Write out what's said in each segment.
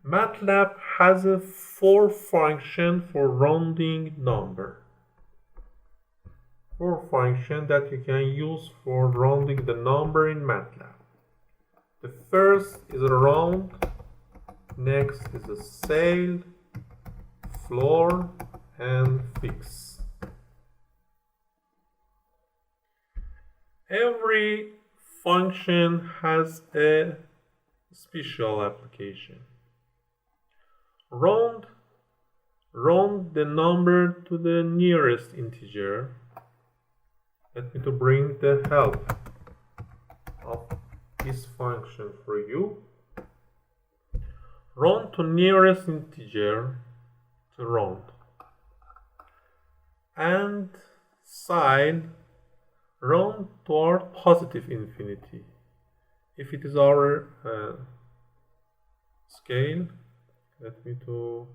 MATLAB has a 4 function for rounding number. 4 function that you can use for rounding the number in MATLAB. The first is a round, next is a Ceil, floor, and fix. Every function has a special application. Round the number to the nearest integer. Let me to bring the help of this function for you. Round to nearest integer to round. And Ceil, round toward positive infinity. If it is our scale, let me to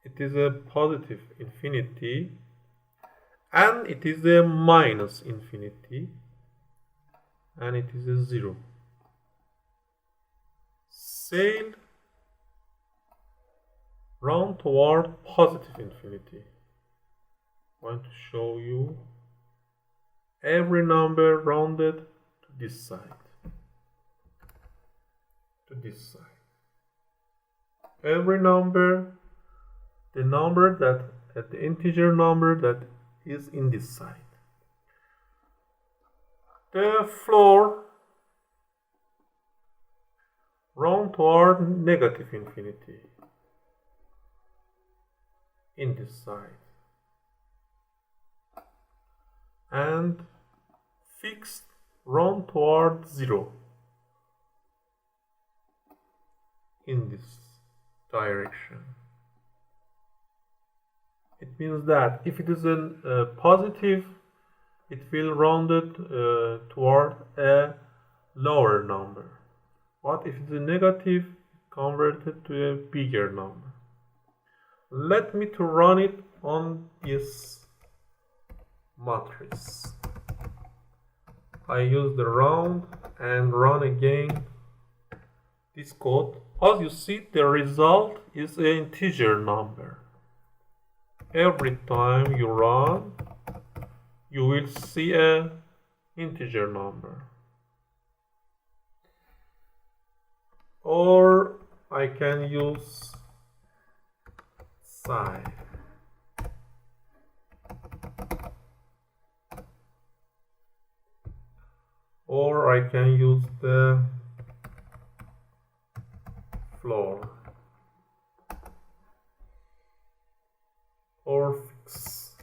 it is a positive infinity and it is a minus infinity and it is a 0. Ceil, round toward positive infinity. I want to show you every number rounded to this side. Every number, the integer number that is in this side. The floor, round toward negative infinity in this side. And fixed, round toward 0 in this direction. It means that if it is a positive, it will round it toward a lower number. But if it is a negative, convert it to a bigger number. Let me to run it on this matrix. I use the round and run again this code. As you see, the result is an integer number. Every time you run, you will see an integer number. Or I can use Ceil. Or I can use the floor or fix.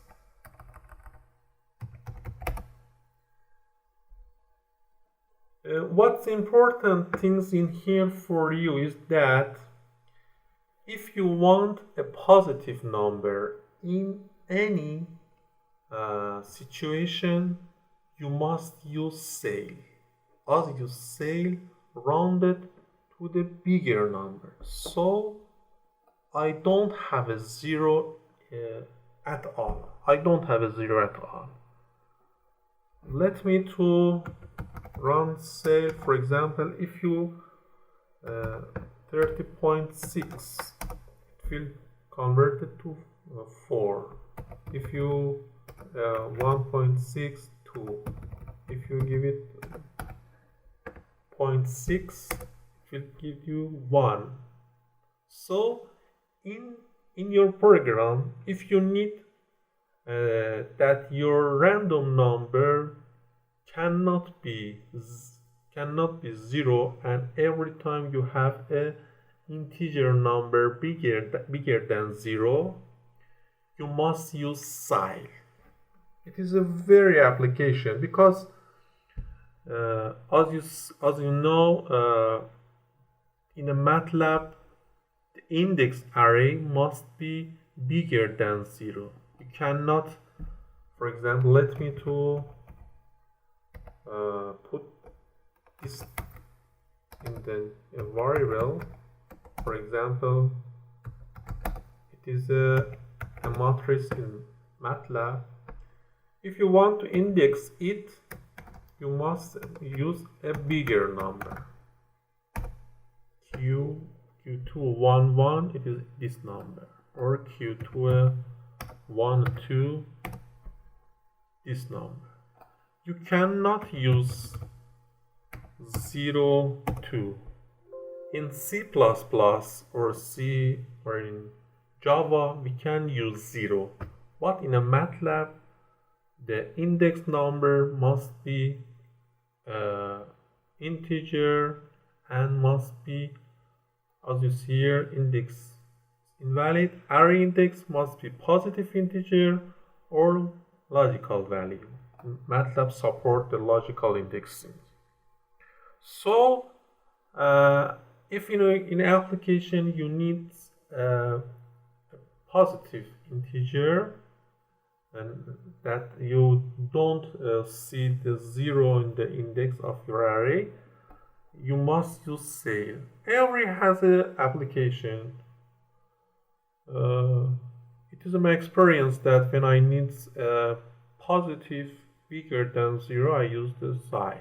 What's important things in here for you is that if you want a positive number in any situation, you must use Ceil. As you Ceil, rounded to the bigger number. So I don't have a 0 at all. Let me to run Ceil. For example, if you 30.6, it will convert it to 4. If you 1.62, if you give it 0.6, it will give you 1. So in your program, if you need that your random number cannot be 0, and every time you have a integer number bigger than 0, you must use Ceil. It is a very application because as you know, in a MATLAB, the index array must be bigger than 0. You cannot, for example, let me to put this in a variable. For example, it is a matrix in MATLAB. If you want to index it, you must use a bigger number. Q211, it is this number, or Q12, this number. You cannot use 0, 2. In C++ or C or in Java, we can use 0. But in a MATLAB, the index number must be integer and must be, as you see here, index invalid. Array index must be positive integer or logical value. MATLAB support the logical indexing. So if in an application you need a positive integer and that you don't see the 0 in the index of your array, you must use Ceil. Every has an application. It is my experience that when I need a positive bigger than 0, I use the Ceil.